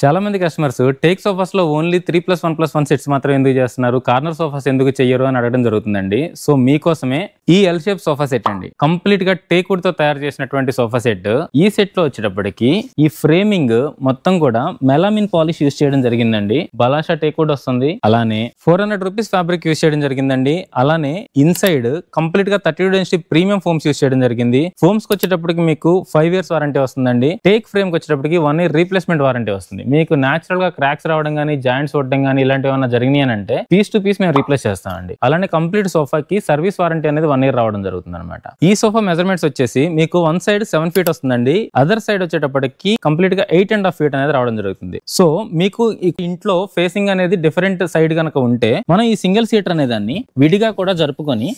చాలా మంది customers take sofas లో ఓన్లీ 3+1+1 సెట్స్ మాత్రం ఎందుకు చేస్తున్నారు, కార్నర్ సోఫాస్ ఎందుకు చెయ్యరు అని అడగడం జరుగుతుందండి. సో మీకోసమే ఈ ఎల్ షేప్ సోఫా సెట్ అండి. కంప్లీట్ గా టేక్ వుడ్ తో తయారు చేసినటువంటి సోఫా సెట్. ఈ సెట్ లో వచ్చేటప్పటికి ఈ ఫ్రేమింగ్ మొత్తం కూడా మెలామిన్ పాలిష్ యూస్ చేయడం జరిగిందండి. బలాషా టేక్ వుడ్ వస్తుంది. అలానే 400 రూపీస్ ఫ్యాబ్రిక్ యూస్ చేయడం జరిగిందండి. అలానే ఇన్సైడ్ కంప్లీట్ గా 32 డెన్సిటీ ప్రీమియం ఫోమ్స్ యూస్ చేయడం జరిగింది. ఫోమ్స్ కి వచ్చేటప్పటికి మీకు 5 years వారంటీ వస్తుందండి. టేక్ ఫ్రేమ్ కి వచ్చేటప్పటికి 1 year రీప్లేస్మెంట్ వారంటీ వస్తుంది. మీకు నేచురల్ గా క్రాక్స్ రావడం గానీ, జాయింట్స్ వడ్డం గానీ ఇలాంటివి ఏమైనా జరిగినాయి అంటే పీస్ టు పీస్ మేము రీప్లేస్ చేస్తామండి. అలానే కంప్లీట్ సోఫాకి సర్వీస్ వారంటీ అనేది 1 year రావడం జరుగుతుంది అనమాట. ఈ సోఫా మెజర్మెంట్స్ వచ్చేసి మీకు వన్ సైడ్ 7 feet వస్తుందండి. అదర్ సైడ్ వచ్చేటప్పటికి కంప్లీట్ గా 8.5 feet అనేది రావడం జరుగుతుంది. సో మీకు ఇంట్లో ఫేసింగ్ అనేది డిఫరెంట్ సైడ్ కనుక ఉంటే మనం ఈ సింగిల్ సీటర్ అనే దాన్ని విడిగా కూడా జరుపుకొని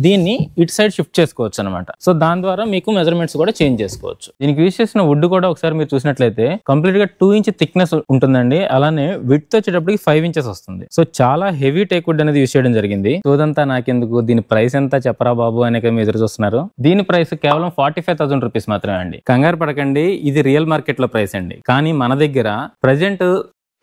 దీన్ని ఇటు సైడ్ షిఫ్ట్ చేసుకోవచ్చు అనమాట. సో దాని ద్వారా మీకు మెజర్మెంట్స్ కూడా చేంజ్ చేసుకోవచ్చు. దీనికి యూజ్ చేసిన వుడ్ కూడా ఒకసారి మీరు చూసినట్లయితే కంప్లీట్ గా 2 inch థిక్నెస్ ఉంటుందండి. అలానే విడ్త్ వచ్చేటప్పటికి 5 inches వస్తుంది. సో చాలా హెవీ టేక్ వుడ్ అనేది యూజ్ చేయడం జరిగింది. సోదంతా నాకెందుకు, దీని ప్రైస్ ఎంత చెప్పరా బాబు అనే మీరు ఎదురు చూస్తున్నారు. దీని ప్రైస్ కేవలం 45,000 రూపీస్ మాత్రమే అండి. కంగారు పడకండి, ఇది రియల్ మార్కెట్ లో ప్రైస్ అండి. కానీ మన దగ్గర ప్రజెంట్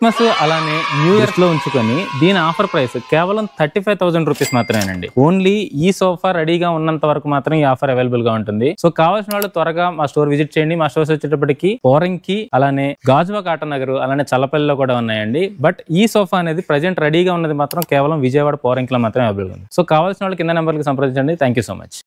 క్రిస్మస్ అలానే న్యూ ఇయర్ లో ఉంచుకొని దీని ఆఫర్ ప్రైస్ కేవలం 35,000 రూపీస్ మాత్రమేనండి. ఓన్లీ ఈ సోఫా రెడీగా ఉన్నంత వరకు మాత్రం ఈ ఆఫర్ అవైలబుల్ గా ఉంటుంది. సో కావాల్సిన వాళ్ళు త్వరగా మా స్టోర్ విజిట్ చేయండి. మా స్టోర్స్ వచ్చేటప్పటికి పోరంకి, అలానే గాజువా కాటన్ నగర్, అలానే చల్లపల్లిలో కూడా ఉన్నాయండి. బట్ ఈ సోఫా అనేది ప్రజెంట్ రెడీగా ఉన్నది మాత్రం కేవలం విజయవాడ పోరంకిలో మాత్రమే అవైలబుల్ ఉంది. సో కావాల్సిన వాళ్ళు కింద నెంబర్కి సంప్రదించండి. Thank you so much.